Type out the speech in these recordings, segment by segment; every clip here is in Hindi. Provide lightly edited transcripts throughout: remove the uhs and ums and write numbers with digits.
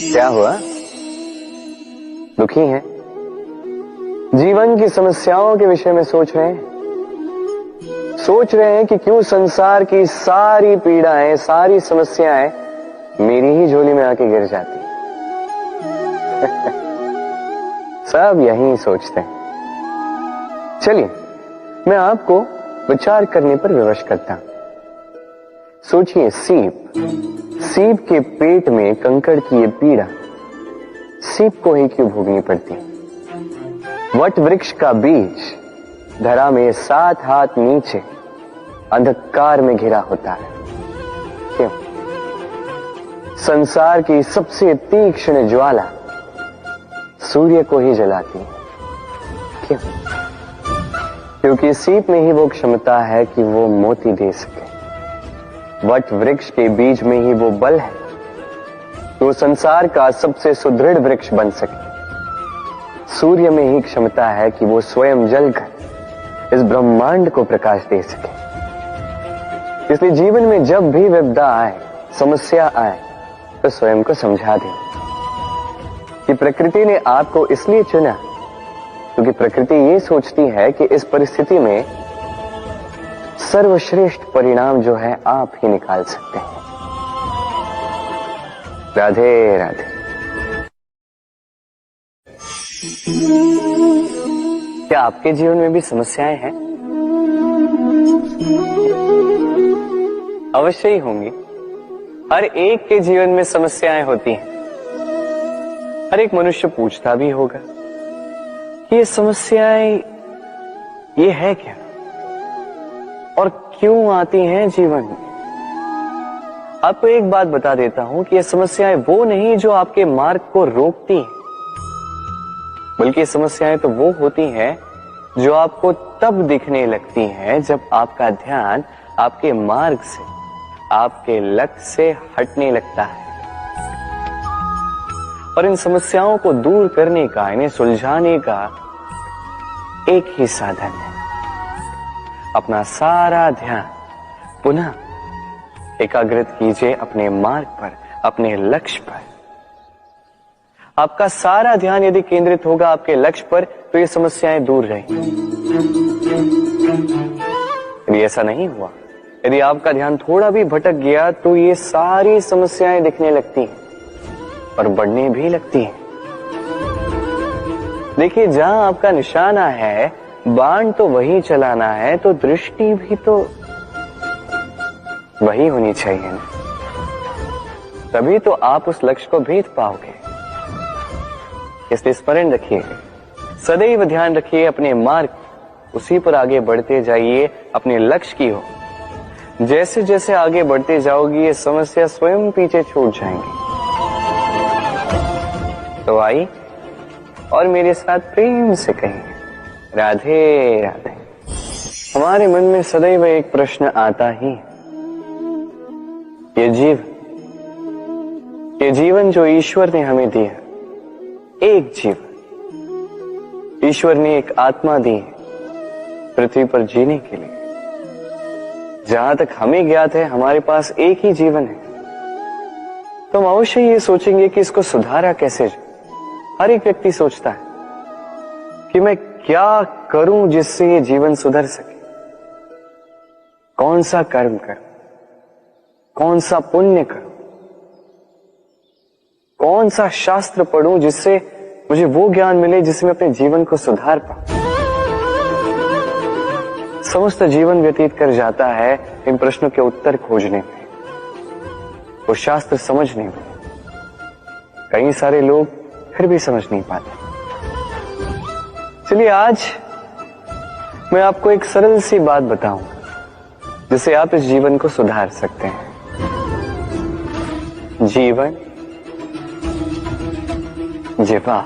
क्या हुआ? दुखी हैं? जीवन की समस्याओं के विषय में सोच रहे हैं? सोच रहे हैं कि क्यों संसार की सारी पीड़ाएं, सारी समस्याएं मेरी ही झोली में आके गिर जाती हैं। सब यही सोचते हैं। चलिए, मैं आपको विचार करने पर विवश करता हूं। सोचिए, सीप के पेट में कंकड़ की ये पीड़ा सीप को ही क्यों भोगनी पड़ती? वट वृक्ष का बीज धरा में 7 हाथ नीचे अंधकार में घिरा होता है, क्यों? संसार की सबसे तीक्ष्ण ज्वाला सूर्य को ही जलाती है, क्यों? क्योंकि सीप में ही वो क्षमता है कि वो मोती दे सके। वट वृक्ष के बीज में ही वो बल है तो संसार का सबसे सुदृढ़ वृक्ष बन सके। सूर्य में ही क्षमता है कि वो स्वयं जलकर इस ब्रह्मांड को प्रकाश दे सके। इसलिए जीवन में जब भी विपदा आए, समस्या आए, तो स्वयं को समझा दें कि प्रकृति ने आपको इसलिए चुना क्योंकि प्रकृति ये सोचती है कि इस परिस्थिति में सर्वश्रेष्ठ परिणाम जो है आप ही निकाल सकते हैं। राधे राधे। क्या आपके जीवन में भी समस्याएं हैं? अवश्य ही होंगी। हर एक के जीवन में समस्याएं होती हैं। हर एक मनुष्य पूछता भी होगा कि ये समस्याएं ये है क्या और क्यों आती हैं जीवन में। आपको एक बात बता देता हूं कि ये समस्याएं वो नहीं जो आपके मार्ग को रोकती हैं, बल्कि समस्याएं तो वो होती हैं जो आपको तब दिखने लगती हैं जब आपका ध्यान आपके मार्ग से, आपके लक्ष्य से हटने लगता है। और इन समस्याओं को दूर करने का, इन्हें सुलझाने का एक ही साधन है, अपना सारा ध्यान पुनः एकाग्रित कीजिए अपने मार्ग पर, अपने लक्ष्य पर। आपका सारा ध्यान यदि केंद्रित होगा आपके लक्ष्य पर तो ये समस्याएं दूर रहेंगी। यदि ऐसा नहीं हुआ, यदि आपका ध्यान थोड़ा भी भटक गया तो ये सारी समस्याएं दिखने लगती हैं और बढ़ने भी लगती हैं। देखिए, जहां आपका निशाना है, बाण तो वही चलाना है, तो दृष्टि भी तो वही होनी चाहिए ना। तभी तो आप उस लक्ष्य को भेद पाओगे। इसलिए स्मरण रखिए, सदैव ध्यान रखिए अपने मार्ग, उसी पर आगे बढ़ते जाइए अपने लक्ष्य की ओर। जैसे जैसे आगे बढ़ते जाओगी ये समस्या स्वयं पीछे छूट जाएंगी। तो आई और मेरे साथ प्रेम से कहिए, राधे राधे। हमारे मन में सदैव एक प्रश्न आता ही, ये जीवन जो ईश्वर ने हमें दिया, एक जीवन ईश्वर ने एक आत्मा दी है पृथ्वी पर जीने के लिए। जहां तक हमें ज्ञात है हमारे पास एक ही जीवन है, तो हम अवश्य ये सोचेंगे कि इसको सुधारा कैसे जाए। हर एक व्यक्ति सोचता है कि मैं क्या करूं जिससे ये जीवन सुधर सके, कौन सा कर्म करूं, कौन सा पुण्य करूं, कौन सा शास्त्र पढ़ूं जिससे मुझे वो ज्ञान मिले जिससे मैं अपने जीवन को सुधार पाऊं। समस्त जीवन व्यतीत कर जाता है इन प्रश्नों के उत्तर खोजने में, वो शास्त्र समझने में। कई सारे लोग फिर भी समझ नहीं पाते। चलिए, आज मैं आपको एक सरल सी बात बताऊं जिससे आप इस जीवन को सुधार सकते हैं। जीवन, जिह्वा,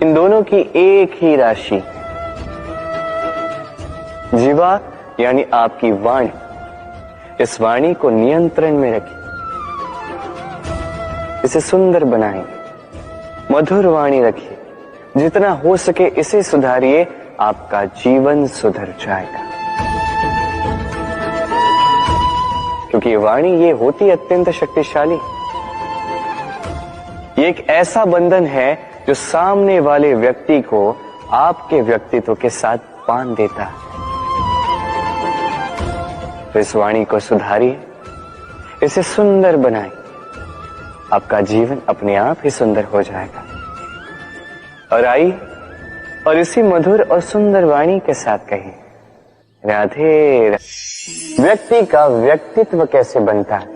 इन दोनों की एक ही राशि। जिह्वा यानी आपकी वाणी, इस वाणी को नियंत्रण में रखिए, इसे सुंदर बनाएंगे, मधुर वाणी रखिए, जितना हो सके इसे सुधारिए, आपका जीवन सुधर जाएगा। क्योंकि वाणी ये होती अत्यंत शक्तिशाली। ये एक ऐसा बंधन है जो सामने वाले व्यक्ति को आपके व्यक्तित्व के साथ बांध देता है। तो इस वाणी को सुधारिए, इसे सुंदर बनाइए, आपका जीवन अपने आप ही सुंदर हो जाएगा। और आइए और इसी मधुर और सुंदर वाणी के साथ कहिए, राधे राधे। व्यक्ति का व्यक्तित्व कैसे बनता है,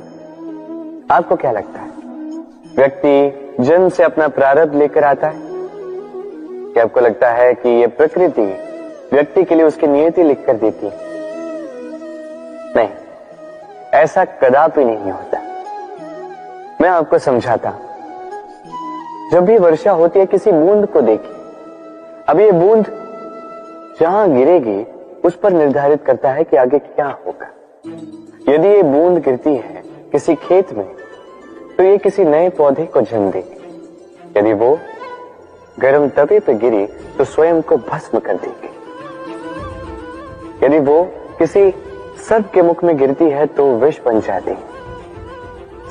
आपको क्या लगता है? व्यक्ति जन्म से अपना प्रारब्ध लेकर आता है, क्या आपको लगता है कि यह प्रकृति व्यक्ति के लिए उसकी नियति लिखकर देती है? नहीं, ऐसा कदापि नहीं होता। मैं आपको समझाता हूं। जब भी वर्षा होती है, किसी बूंद को देखिए। अब ये बूंद जहां गिरेगी उस पर निर्धारित करता है कि आगे क्या होगा। यदि ये बूंद गिरती है किसी खेत में, तो ये किसी नए पौधे को जन्म देगी। यदि वो गर्म तवे पर गिरी तो स्वयं को भस्म कर देगी। यदि वो किसी सर्प के मुख में गिरती है तो विष बन जाती है।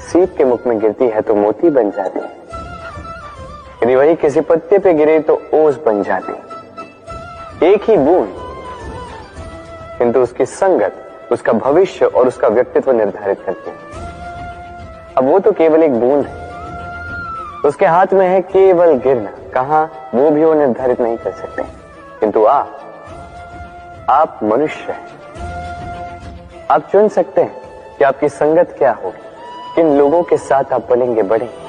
सीप के मुख में गिरती है तो मोती बन जाती है। यदि वही किसी पत्ते पे गिरे तो ओस बन जाती है। एक ही बूंद, किंतु उसकी संगत उसका भविष्य और उसका व्यक्तित्व निर्धारित करती है। अब वो तो केवल एक बूंद है, उसके हाथ में है केवल गिरना। कहां, वो भी वो निर्धारित नहीं कर सकते। किंतु आप मनुष्य हैं। आप चुन सकते हैं कि आपकी संगत क्या होगी, किन लोगों के साथ आप पलेंगे बढ़ेंगे।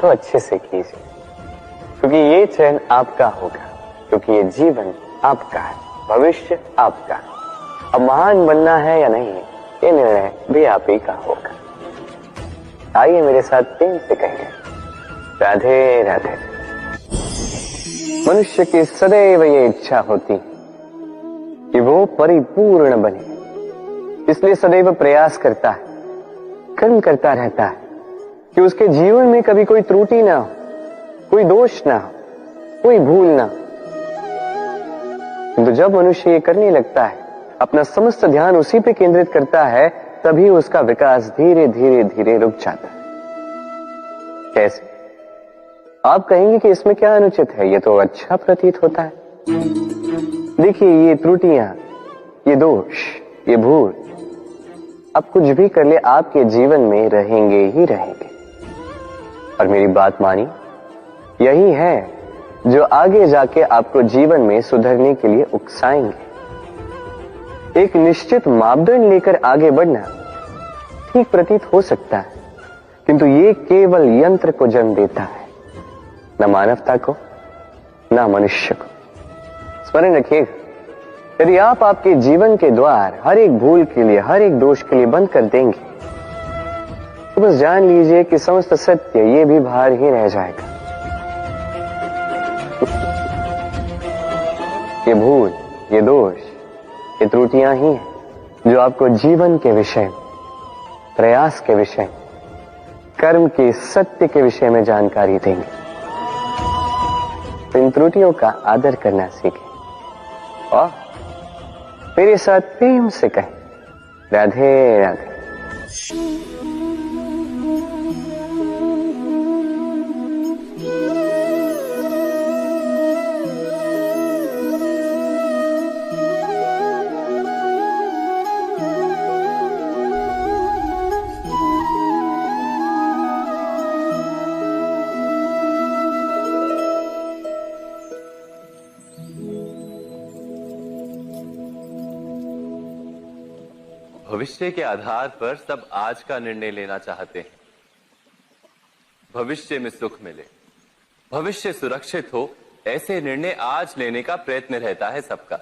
तो अच्छे से कीजिए, क्योंकि ये चयन आपका होगा, क्योंकि ये जीवन आपका है, भविष्य आपका। अब महान बनना है या नहीं, ये निर्णय भी आप ही का होगा। आइए मेरे साथ प्रेम से कहें, राधे राधे। मनुष्य की सदैव ये इच्छा होती कि वो परिपूर्ण बने, इसलिए सदैव प्रयास करता है, कर्म करता रहता है कि उसके जीवन में कभी कोई त्रुटि ना हो, कोई दोष ना हो, कोई भूल ना हो। तो जब मनुष्य ये करने लगता है, अपना समस्त ध्यान उसी पे केंद्रित करता है, तभी उसका विकास धीरे धीरे धीरे रुक जाता है। कैसे? आप कहेंगे कि इसमें क्या अनुचित है, ये तो अच्छा प्रतीत होता है। देखिए, ये त्रुटियां, ये दोष, ये भूल, अब कुछ भी कर ले आपके जीवन में रहेंगे ही रहेंगे। और मेरी बात मानी, यही है जो आगे जाके आपको जीवन में सुधरने के लिए उकसाएंगे। एक निश्चित मापदंड लेकर आगे बढ़ना ठीक प्रतीत हो सकता है, किंतु ये केवल यंत्र को जन्म देता है, न मानवता को, न मनुष्य को। स्मरण रखिएगा, यदि आप आपके जीवन के द्वार हर एक भूल के लिए, हर एक दोष के लिए बंद कर देंगे, तो बस जान लीजिए कि समस्त सत्य ये भी बाहर ही रह जाएगा। ये भूल, ये दोष, ये त्रुटियां ही हैं जो आपको जीवन के विषय, प्रयास के विषय, कर्म के सत्य के विषय में जानकारी देंगे। इन त्रुटियों का आदर करना सीखें और मेरे साथ प्रेम से कहें, राधे राधे। भविष्य के आधार पर सब आज का निर्णय लेना चाहते हैं। भविष्य में सुख मिले, भविष्य सुरक्षित हो, ऐसे निर्णय आज लेने का प्रयत्न रहता है सबका।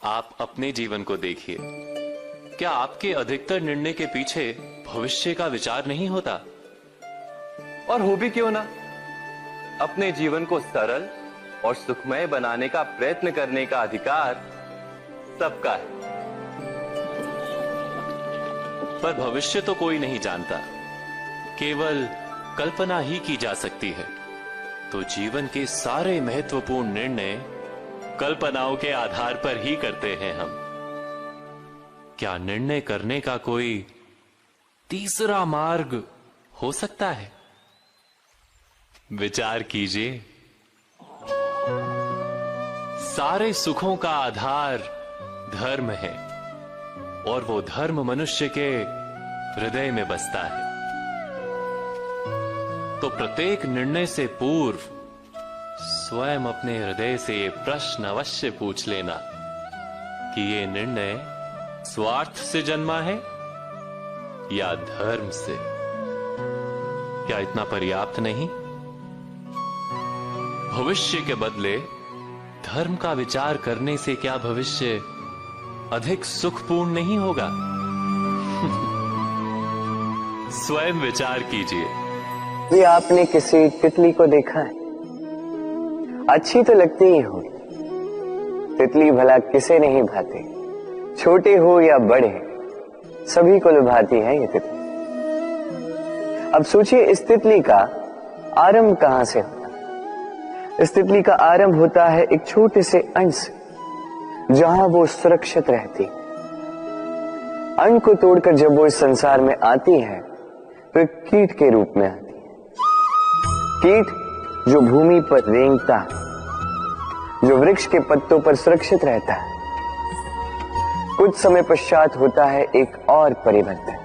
आप अपने जीवन को देखिए, क्या आपके अधिकतर निर्णय के पीछे भविष्य का विचार नहीं होता? और हो भी क्यों ना, अपने जीवन को सरल और सुखमय बनाने का प्रयत्न करने का अधिकार सबका है। पर भविष्य तो कोई नहीं जानता, केवल कल्पना ही की जा सकती है। तो जीवन के सारे महत्वपूर्ण निर्णय कल्पनाओं के आधार पर ही करते हैं हम। क्या निर्णय करने का कोई तीसरा मार्ग हो सकता है? विचार कीजिए। सारे सुखों का आधार धर्म है और वो धर्म मनुष्य के हृदय में बसता है। तो प्रत्येक निर्णय से पूर्व स्वयं अपने हृदय से ये प्रश्न अवश्य पूछ लेना कि ये निर्णय स्वार्थ से जन्मा है या धर्म से। क्या इतना पर्याप्त नहीं? भविष्य के बदले धर्म का विचार करने से क्या भविष्य अधिक सुखपूर्ण नहीं होगा? स्वयं विचार कीजिए। ये आपने किसी तितली को देखा है? अच्छी तो लगती ही होगी। तितली भला किसे नहीं भाती, छोटे हो या बड़े, सभी को लुभाती है ये तितली। अब सोचिए, इस तितली का आरंभ कहां से होता है? इस तितली का आरंभ होता है एक छोटे से अंड से, जहां वो सुरक्षित रहती है। अंड को तोड़कर जब वो इस संसार में आती है तो एक कीट के रूप में आती है। कीट जो भूमि पर रेंगता है, जो वृक्ष के पत्तों पर सुरक्षित रहता है। कुछ समय पश्चात होता है एक और परिवर्तन,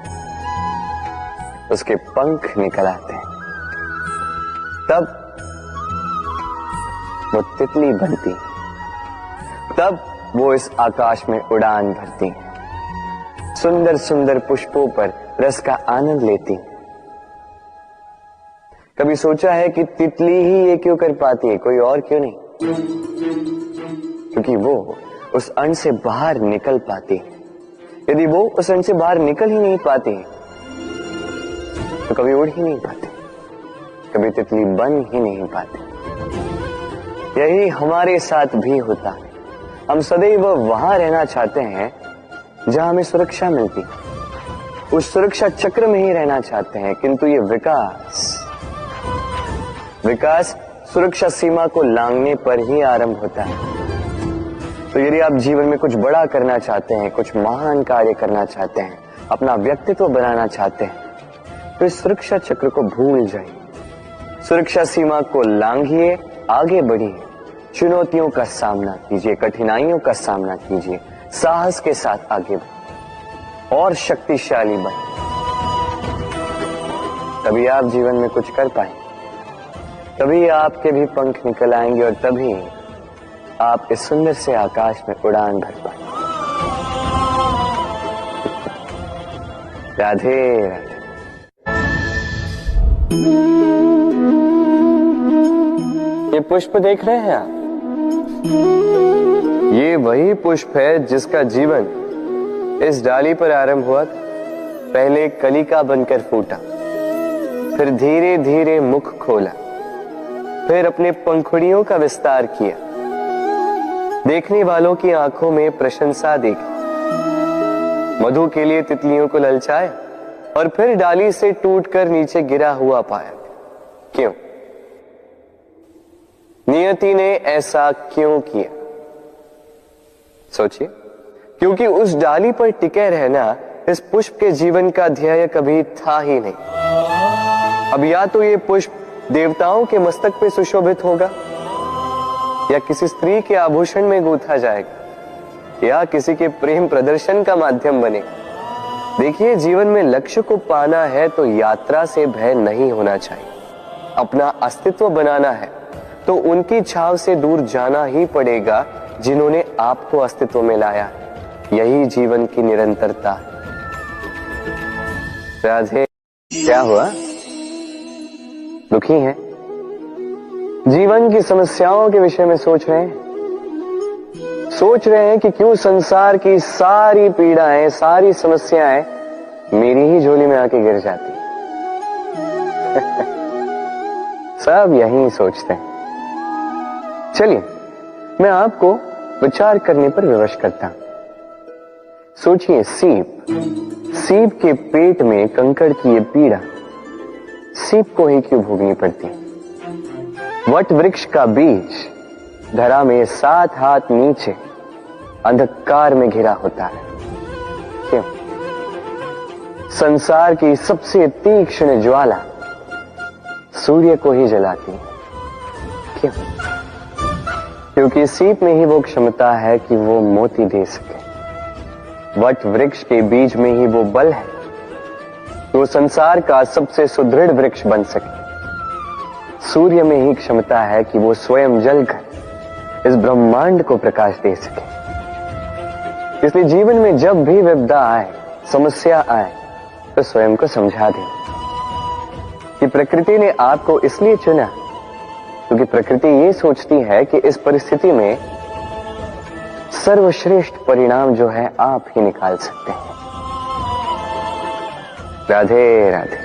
उसके पंख निकल आते हैं। तब वो तितली बनती, तब वो इस आकाश में उड़ान भरती, सुंदर सुंदर पुष्पों पर रस का आनंद लेती। कभी सोचा है कि तितली ही ये क्यों कर पाती है, कोई और क्यों नहीं? क्योंकि वो उस अंड से बाहर निकल पाती है। यदि वो उस अंड से बाहर निकल ही नहीं पाती तो कभी उड़ ही नहीं पाती, कभी तितली बन ही नहीं पाती। यही हमारे साथ भी होता है। हम सदैव वहां रहना चाहते हैं जहां हमें सुरक्षा मिलती, उस सुरक्षा चक्र में ही रहना चाहते हैं, किंतु ये विकास सुरक्षा सीमा को लांघने पर ही आरंभ होता है। तो यदि आप जीवन में कुछ बड़ा करना चाहते हैं, कुछ महान कार्य करना चाहते हैं, अपना व्यक्तित्व बनाना चाहते हैं, तो इस सुरक्षा चक्र को भूल जाइए। सुरक्षा सीमा को लांघिए, आगे बढ़िए, चुनौतियों का सामना कीजिए, कठिनाइयों का सामना कीजिए, साहस के साथ आगे बढ़िए और शक्तिशाली बनिए। तभी आप जीवन में कुछ कर पाएंगे, तभी आपके भी पंख निकल आएंगे और तभी आप इस सुंदर से आकाश में उड़ान भर पाएंगे। राधे राधे। ये पुष्प देख रहे हैं आप? ये वही पुष्प है जिसका जीवन इस डाली पर आरंभ हुआ था। पहले कलिका बनकर फूटा, फिर धीरे धीरे मुख खोला, फिर अपने पंखुड़ियों का विस्तार किया, देखने वालों की आंखों में प्रशंसा देखी, मधु के लिए तितलियों को ललचाया और फिर डाली से टूटकर नीचे गिरा हुआ पाया। क्यों? नियति ने ऐसा क्यों किया? सोचिए। क्योंकि उस डाली पर टिके रहना इस पुष्प के जीवन का ध्येय कभी था ही नहीं। अब या तो ये पुष्प देवताओं के मस्तक पे सुशोभित होगा, या किसी स्त्री के आभूषण में गूंथा जाएगा, या किसी के प्रेम प्रदर्शन का माध्यम बनेगा। देखिए, जीवन में लक्ष्य को पाना है तो यात्रा से भय नहीं होना चाहिए। अपना अस्तित्व बनाना है तो उनकी छाव से दूर जाना ही पड़ेगा जिन्होंने आपको अस्तित्व में लाया। यही जीवन की निरंतरता है। राधे। क्या हुआ? दुखी हैं? जीवन की समस्याओं के विषय में सोच रहे हैं? सोच रहे हैं कि क्यों संसार की सारी पीड़ाएं, सारी समस्याएं मेरी ही झोली में आके गिर जाती। सब यही सोचते हैं। चलिए, मैं आपको विचार करने पर विवश करता हूं। सोचिए, सीप के पेट में कंकड़ की ये पीड़ा सीप को ही क्यों भोगनी पड़ती? वट वृक्ष का बीज धरा में 7 हाथ नीचे अंधकार में घिरा होता है, संसार की सबसे तीक्ष्ण ज्वाला सूर्य को ही जलाती है। क्यों? क्योंकि सीप में ही वो क्षमता है कि वो मोती दे सके। वट वृक्ष के बीज में ही वो बल है कि वो संसार का सबसे सुदृढ़ वृक्ष बन सके। सूर्य में ही क्षमता है कि वो स्वयं जलकर इस ब्रह्मांड को प्रकाश दे सके। इसलिए जीवन में जब भी विपदा आए, समस्या आए, तो स्वयं को समझा दें कि प्रकृति ने आपको इसलिए चुना क्योंकि प्रकृति ये सोचती है कि इस परिस्थिति में सर्वश्रेष्ठ परिणाम जो है आप ही निकाल सकते हैं। राधे राधे।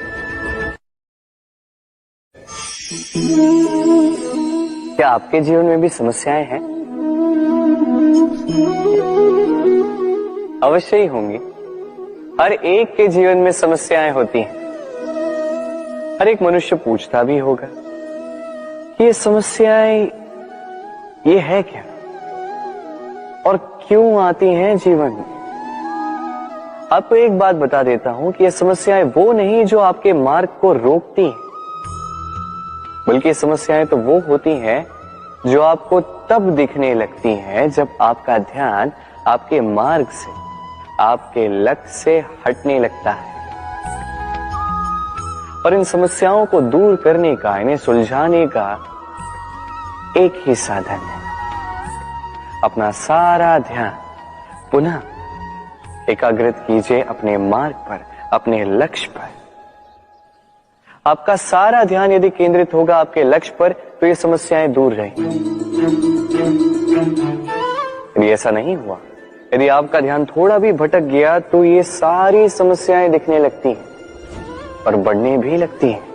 क्या आपके जीवन में भी समस्याएं हैं? अवश्य ही होंगी। हर एक के जीवन में समस्याएं होती हैं। हर एक मनुष्य पूछता भी होगा कि ये समस्याएं ये है क्या और क्यों आती हैं जीवन में। आपको एक बात बता देता हूं कि ये समस्याएं वो नहीं जो आपके मार्ग को रोकती हैं, बल्कि समस्याएं तो वो होती हैं जो आपको तब दिखने लगती हैं जब आपका ध्यान आपके मार्ग से, आपके लक्ष्य से हटने लगता है। और इन समस्याओं को दूर करने का, इन्हें सुलझाने का एक ही साधन है। अपना सारा ध्यान पुनः एकाग्रित कीजिए अपने मार्ग पर, अपने लक्ष्य पर। आपका सारा ध्यान यदि केंद्रित होगा आपके लक्ष्य पर तो ये समस्याएं दूर रहेंगी। यदि ऐसा नहीं हुआ, यदि आपका ध्यान थोड़ा भी भटक गया तो ये सारी समस्याएं दिखने लगती हैं और बढ़ने भी लगती हैं।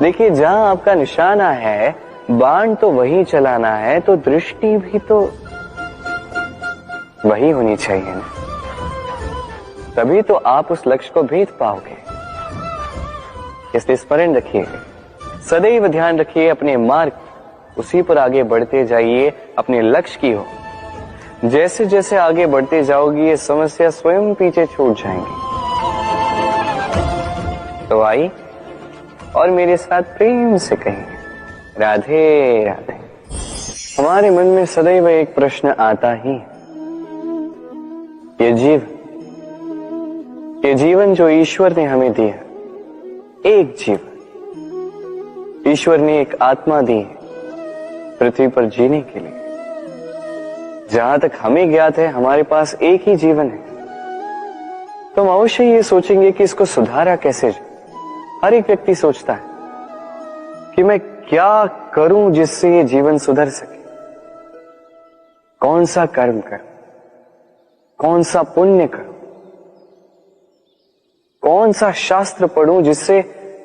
देखिए, जहां आपका निशाना है, बाण तो वही चलाना है, तो दृष्टि भी तो वही होनी चाहिए ना। तभी तो आप उस लक्ष्य को भेद पाओगे। इसलिए स्मरण रखिए, सदैव ध्यान रखिए अपने मार्ग, उसी पर आगे बढ़ते जाइए अपने लक्ष्य की ओर। जैसे जैसे आगे बढ़ते जाओगी ये समस्या स्वयं पीछे छूट जाएंगी। तो आई और मेरे साथ प्रेम से कहिए, राधे राधे। हमारे मन में सदैव एक प्रश्न आता ही, ये जीवन जो ईश्वर ने हमें दिया, एक जीवन ईश्वर ने एक आत्मा दी है पृथ्वी पर जीने के लिए। जहां तक हमें ज्ञात है हमारे पास एक ही जीवन है, तो हम अवश्य ये सोचेंगे कि इसको सुधारा कैसे जाए। हर एक व्यक्ति सोचता है कि मैं क्या करूं जिससे ये जीवन सुधर सके, कौन सा कर्म करूं, कौन सा पुण्य करूं, कौन सा शास्त्र पढ़ूं जिससे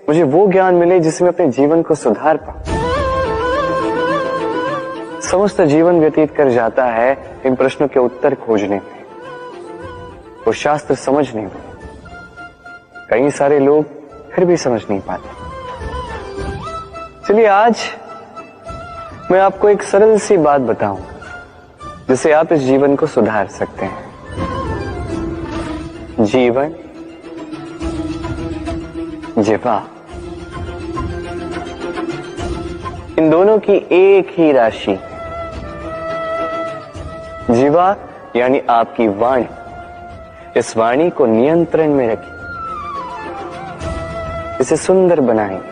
मुझे वो ज्ञान मिले जिससे मैं अपने जीवन को सुधार पाऊं। समस्त जीवन व्यतीत कर जाता है इन प्रश्नों के उत्तर खोजने में, वो शास्त्र समझने में। कई सारे लोग फिर भी समझ नहीं पाते। चलिए आज मैं आपको एक सरल सी बात बताऊंगा जिससे आप इस जीवन को सुधार सकते हैं। जीवन, जिह्वा, इन दोनों की एक ही राशि। जिह्वा यानी आपकी वाणी, इस वाणी को नियंत्रण में रखिए, इसे सुंदर बनाएंगे,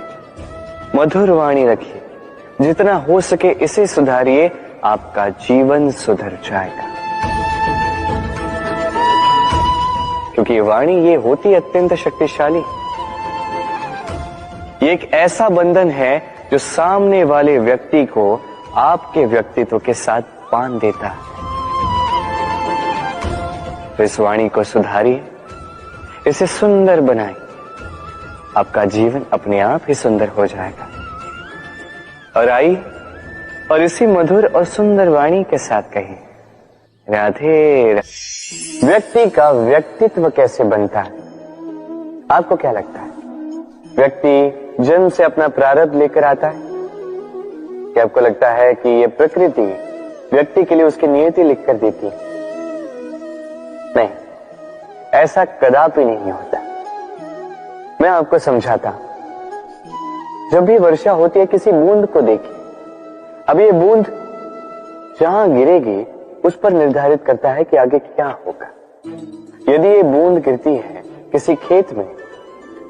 मधुर वाणी रखिए, जितना हो सके इसे सुधारिए, आपका जीवन सुधर जाएगा। क्योंकि ये वाणी ये होती अत्यंत शक्तिशाली। ये एक ऐसा बंधन है जो सामने वाले व्यक्ति को आपके व्यक्तित्व के साथ बांध देता है। तो इस वाणी को सुधारिए, इसे सुंदर बनाइए, आपका जीवन अपने आप ही सुंदर हो जाएगा। और आई और इसी मधुर और सुंदर वाणी के साथ कहिए, राधे राधे। व्यक्ति का व्यक्तित्व कैसे बनता है, आपको क्या लगता है? व्यक्ति जन्म से अपना प्रारब्ध लेकर आता है, क्या आपको लगता है कि ये प्रकृति व्यक्ति के लिए उसकी नियति लिखकर देती है? नहीं, ऐसा कदापि नहीं होता। मैं आपको समझाता हूं। जब भी वर्षा होती है, किसी बूंद को देखिए। अब ये बूंद जहां गिरेगी उस पर निर्धारित करता है कि आगे क्या होगा। यदि ये बूंद गिरती है किसी खेत में,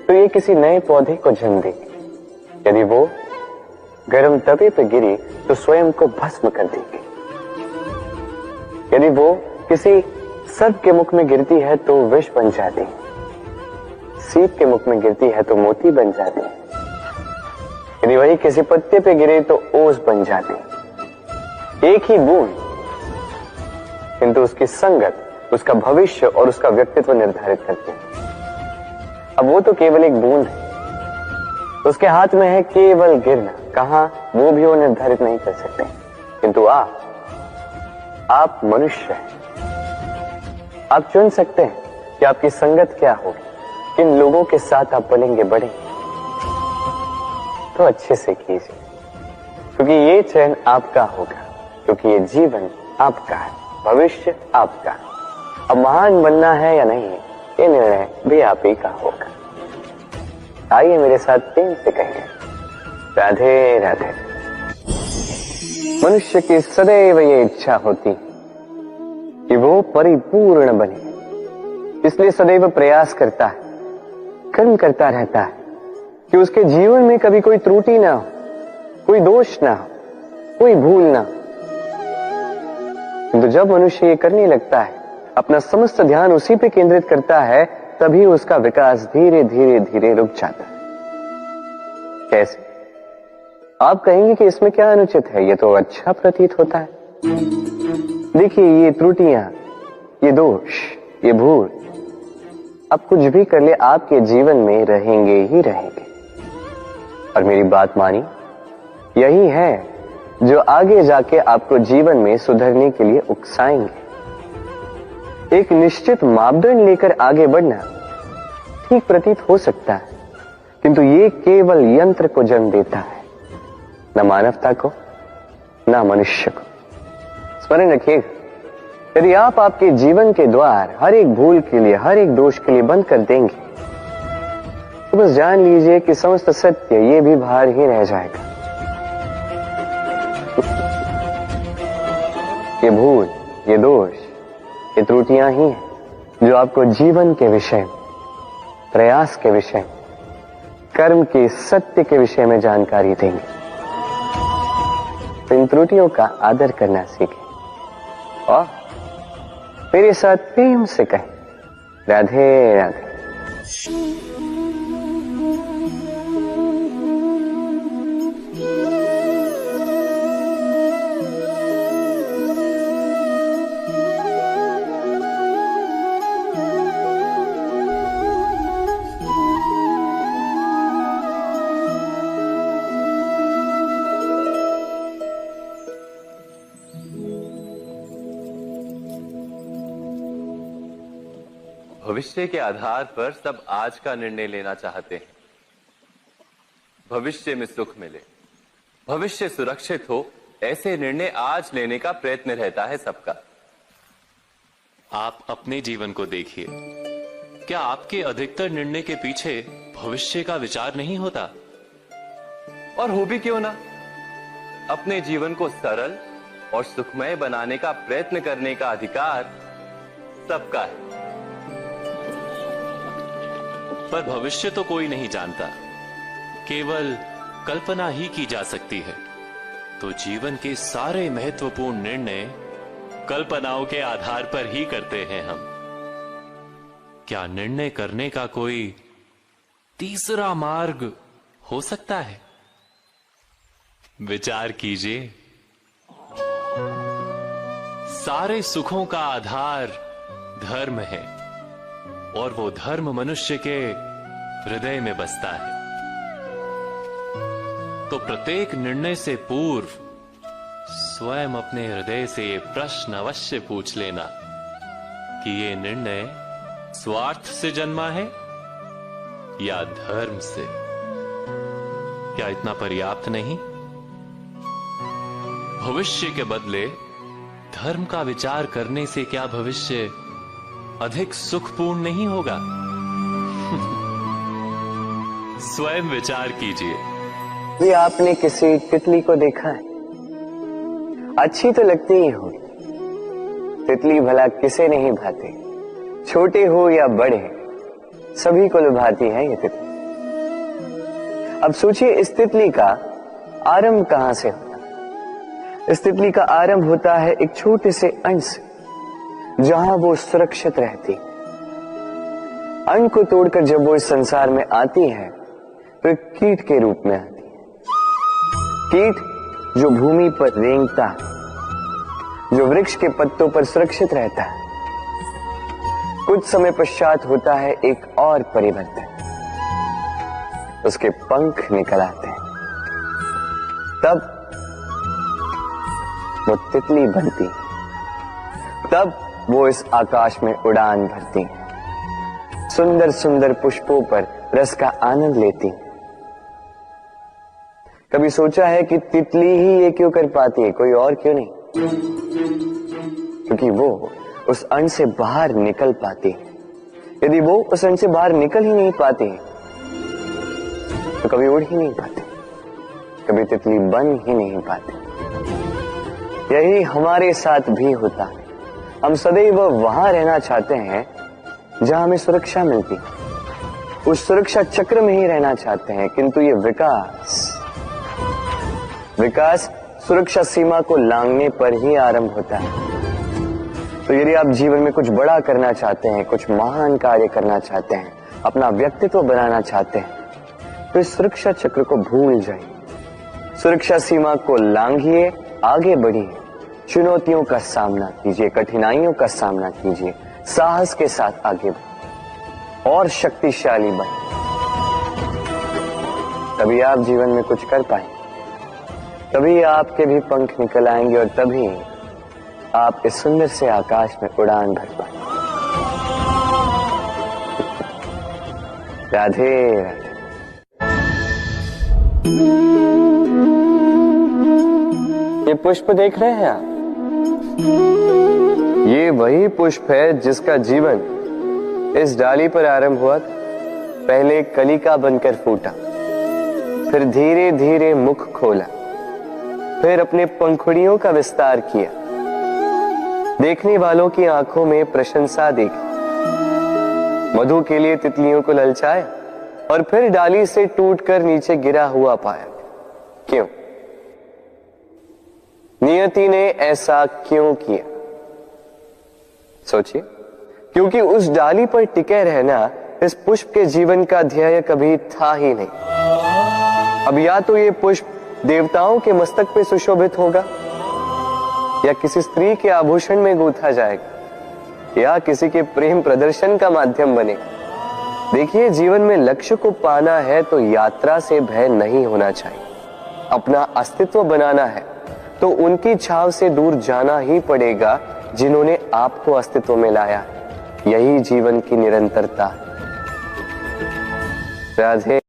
तो ये किसी नए पौधे को जन्म देगी। यदि वो गर्म तवे पर गिरी तो स्वयं को भस्म कर देगी। यदि वो किसी सर्प के मुख में गिरती है तो विष बन जाती है। सीप के मुख में गिरती है तो मोती बन जाती है। यदि वही किसी पत्ते पे गिरे तो ओस बन जाती है। एक ही बूंद, किंतु उसकी संगत, उसका भविष्य और उसका व्यक्तित्व निर्धारित करती है। अब वो तो केवल एक बूंद है, उसके हाथ में है केवल गिरना। कहां वो भी वो निर्धारित नहीं कर सकते। किंतु आप मनुष्य हैं। आप चुन सकते हैं कि आपकी संगत क्या होगी, किन लोगों के साथ आप पलेंगे बढ़ेंगे। तो अच्छे से कीजिए, क्योंकि ये चयन आपका होगा, क्योंकि ये जीवन आपका है, भविष्य आपका। अब महान बनना है या नहीं, ये निर्णय भी आप ही का होगा। आइए मेरे साथ प्रेम से कहें, राधे राधे। मनुष्य की सदैव ये इच्छा होती कि वो परिपूर्ण बने, इसलिए सदैव प्रयास करता है, कर्म करता रहता है कि उसके जीवन में कभी कोई त्रुटि ना हो, कोई दोष ना हो, कोई भूल ना हो। किंतु जब मनुष्य ये करने लगता है, अपना समस्त ध्यान उसी पे केंद्रित करता है, तभी उसका विकास धीरे धीरे धीरे रुक जाता है। कैसे? आप कहेंगे कि इसमें क्या अनुचित है, ये तो अच्छा प्रतीत होता है। देखिए, ये त्रुटियां, ये दोष, ये भूल, अब कुछ भी कर ले आपके जीवन में रहेंगे ही रहेंगे। और मेरी बात मानी, यही है जो आगे जाके आपको जीवन में सुधरने के लिए उकसाएंगे। एक निश्चित मापदंड लेकर आगे बढ़ना ठीक प्रतीत हो सकता है, किंतु ये केवल यंत्र को जन्म देता है, न मानवता को, न मनुष्य को। स्मरण रखिएगा, यदि आप आपके जीवन के द्वार हर एक भूल के लिए, हर एक दोष के लिए बंद कर देंगे, तो बस जान लीजिए कि समस्त सत्य ये भी बाहर ही रह जाएगा। ये भूल, ये दोष, ये त्रुटियां ही हैं जो आपको जीवन के विषय, प्रयास के विषय, कर्म के सत्य के विषय में जानकारी देंगे। तो इन त्रुटियों का आदर करना सीखें और मेरे साथ प्रेम से कहें, राधे राधे। भविष्य के आधार पर सब आज का निर्णय लेना चाहते हैं। भविष्य में सुख मिले, भविष्य सुरक्षित हो, ऐसे निर्णय आज लेने का प्रयत्न रहता है सबका। आप अपने जीवन को देखिए, क्या आपके अधिकतर निर्णय के पीछे भविष्य का विचार नहीं होता? और हो भी क्यों ना, अपने जीवन को सरल और सुखमय बनाने का प्रयत्न करने का अधिकार सबका है। पर भविष्य तो कोई नहीं जानता, केवल कल्पना ही की जा सकती है। तो जीवन के सारे महत्वपूर्ण निर्णय कल्पनाओं के आधार पर ही करते हैं हम। क्या निर्णय करने का कोई तीसरा मार्ग हो सकता है? विचार कीजिए। सारे सुखों का आधार धर्म है, और वो धर्म मनुष्य के हृदय में बसता है। तो प्रत्येक निर्णय से पूर्व स्वयं अपने हृदय से ये प्रश्न अवश्य पूछ लेना कि ये निर्णय स्वार्थ से जन्मा है या धर्म से। क्या इतना पर्याप्त नहीं? भविष्य के बदले धर्म का विचार करने से क्या भविष्य अधिक सुखपूर्ण नहीं होगा? स्वयं विचार कीजिए। भी आपने किसी तितली को देखा है? अच्छी तो लगती ही होगी। तितली भला किसे नहीं भाती, छोटे हो या बड़े, सभी को लुभाती है ये तितली। अब सोचिए, इस तितली का आरंभ कहां से होता है? इस तितली का आरंभ होता है एक छोटे से अंड से, जहां वो सुरक्षित रहती। अंड को तोड़कर जब वो इस संसार में आती है तो एक कीट के रूप में आती है। कीट जो भूमि पर रेंगता है, जो वृक्ष के पत्तों पर सुरक्षित रहता है। कुछ समय पश्चात होता है एक और परिवर्तन, उसके पंख निकल आते हैं। तब वो तितली बनती, तब वो इस आकाश में उड़ान भरती, सुंदर सुंदर पुष्पों पर रस का आनंद लेती। कभी सोचा है कि तितली ही ये क्यों कर पाती है, कोई और क्यों नहीं? क्योंकि वो उस अंड से बाहर निकल पाती है। यदि वो उस अंड से बाहर निकल ही नहीं पाती तो कभी उड़ ही नहीं पाती, कभी तितली बन ही नहीं पाती। यही हमारे साथ भी होता है। हम सदैव वहां रहना चाहते हैं जहां हमें सुरक्षा मिलती है, उस सुरक्षा चक्र में ही रहना चाहते हैं, किंतु ये विकास सुरक्षा सीमा को लांघने पर ही आरंभ होता है। तो यदि आप जीवन में कुछ बड़ा करना चाहते हैं, कुछ महान कार्य करना चाहते हैं, अपना व्यक्तित्व बनाना चाहते हैं, तो इस सुरक्षा चक्र को भूल जाइए। सुरक्षा सीमा को लांघिए, आगे बढ़िए, चुनौतियों का सामना कीजिए, कठिनाइयों का सामना कीजिए, साहस के साथ आगे बढ़िए और शक्तिशाली बनिए। तभी आप जीवन में कुछ कर पाएंगे, तभी आपके भी पंख निकल आएंगे और तभी आप इस सुंदर से आकाश में उड़ान भर पाएंगे। राधे राधे। ये पुष्प देख रहे हैं आप? ये वही पुष्प है जिसका जीवन इस डाली पर आरंभ हुआ था। पहले कलिका बनकर फूटा, फिर धीरे धीरे मुख खोला, फिर अपने पंखुड़ियों का विस्तार किया, देखने वालों की आंखों में प्रशंसा देखी, मधु के लिए तितलियों को ललचाया और फिर डाली से टूटकर नीचे गिरा हुआ पाया। क्यों? नियति ने ऐसा क्यों किया? सोचिए। क्योंकि उस डाली पर टिके रहना इस पुष्प के जीवन का ध्येय कभी था ही नहीं। अब या तो ये पुष्प देवताओं के मस्तक पे सुशोभित होगा, या किसी स्त्री के आभूषण में गूंथा जाएगा, या किसी के प्रेम प्रदर्शन का माध्यम बनेगा। देखिए, जीवन में लक्ष्य को पाना है तो यात्रा से भय नहीं होना चाहिए। अपना अस्तित्व बनाना है तो उनकी छाव से दूर जाना ही पड़ेगा जिन्होंने आपको अस्तित्व में लाया। यही जीवन की निरंतरता है। राधे।